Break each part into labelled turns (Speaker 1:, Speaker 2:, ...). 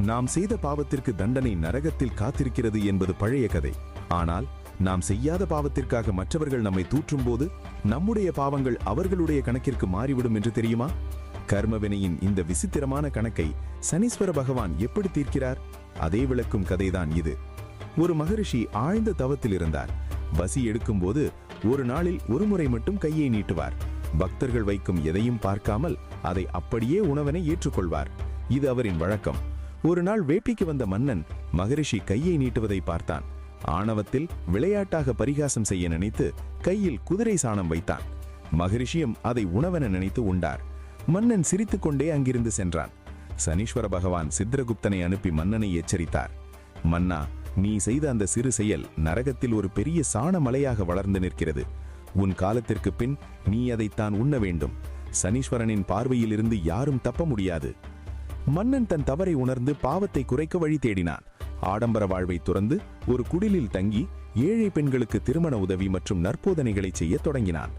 Speaker 1: நாம் செய்த பாவத்திற்கு தண்டனை நரகத்தில் காத்திருக்கிறது என்பது பழைய கதை. ஆனால் நாம் செய்யாத பாவத்திற்காக மற்றவர்கள் நம்மை தூற்றும் போது நம்முடைய பாவங்கள் அவர்களுடைய கணக்கிற்கு மாறிவிடும் என்று தெரியுமா? கர்மவினையின் இந்த விசித்திரமான கணக்கை சனீஸ்வர பகவான் எப்படி தீர்க்கிறார்? அதே விளக்கும் கதைதான் இது. ஒரு மகரிஷி ஆழ்ந்த தவத்தில் இருந்தார். பசி எடுக்கும்போது ஒரு நாளில் ஒரு முறை மட்டும் கையை நீட்டுவார். பக்தர்கள் வைக்கும் எதையும் பார்க்காமல் அதை அப்படியே உணவனை ஏற்றுக்கொள்வார். இது அவரின் வழக்கம். ஒரு நாள் வேட்டைக்கு வந்த மன்னன் மகரிஷி கையை நீட்டுவதை பார்த்தான். ஆணவத்தில் விளையாட்டாக பரிகாசம் செய்ய நினைத்து கையில் குதிரை சாணம் வைத்தான். மகரிஷியும் அதை உணவென நினைத்து உண்டார். மன்னன் சிரித்துக்கொண்டே அங்கிருந்து சென்றான். சனீஸ்வர பகவான் சித்ரகுப்தனை அனுப்பி மன்னனை எச்சரித்தார். மன்னா, நீ செய்த அந்த சிறு செயல் நரகத்தில் ஒரு பெரிய சாண மலையாக வளர்ந்து நிற்கிறது. உன் காலத்திற்கு பின் நீ அதைத்தான் உண்ண வேண்டும். சனீஸ்வரனின் பார்வையில் இருந்து யாரும் தப்ப முடியாது. மன்னன் தன் தவறை உணர்ந்து பாவத்தை குறைக்க வழி தேடினான். ஆடம்பர வாழ்வை துறந்து ஒரு குடிலில் தங்கி ஏழை பெண்களுக்கு திருமண உதவி மற்றும் நற்போதனைகளை செய்ய தொடங்கினான்.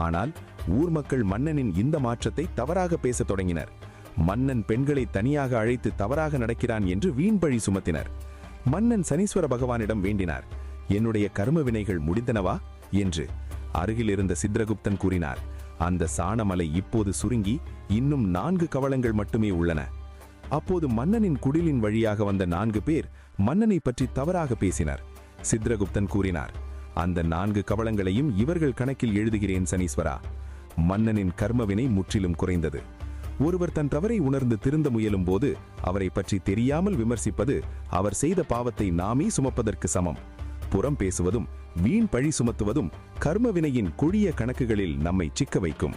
Speaker 1: ஆனால் ஊர் மக்கள் மன்னனின் இந்த மாற்றத்தை தவறாக பேசத் தொடங்கினர். மன்னன் பெண்களை தனியாக அழைத்து தவறாக நடக்கிறான் என்று வீண் பழி சுமத்தினர். மன்னன் சனீஸ்வர பகவானிடம் வேண்டினார், என்னுடைய கர்ம வினைகள் முடிந்தனவா என்று. அருகில் இருந்த சித்ரகுப்தன் கூறினார், அந்த சாணமலை இப்போது சுருங்கி இன்னும் 4 கவளங்கள் மட்டுமே உள்ளன. அப்போது மன்னனின் குடிலின் வழியாக வந்த 4 பேர் மன்னனை பற்றி தவறாக பேசினர். சித்ரகுப்தன் கூறினார், அந்த 4 கவளங்களையும் இவர்கள் கணக்கில் எழுதுகிறேன் சனீஸ்வரா. மன்னனின் கர்மவினை முற்றிலும் குறைந்தது. ஒருவர் தன் தவறை உணர்ந்து திருந்த முயலும் போது அவரை பற்றி தெரியாமல் விமர்சிப்பது அவர் செய்த பாவத்தை நாமே சுமப்பதற்கு சமம். புறம் பேசுவதும் வீண் பழி சுமத்துவதும் கர்மவினையின் கொடிய கணக்குகளில் நம்மை சிக்க வைக்கும்.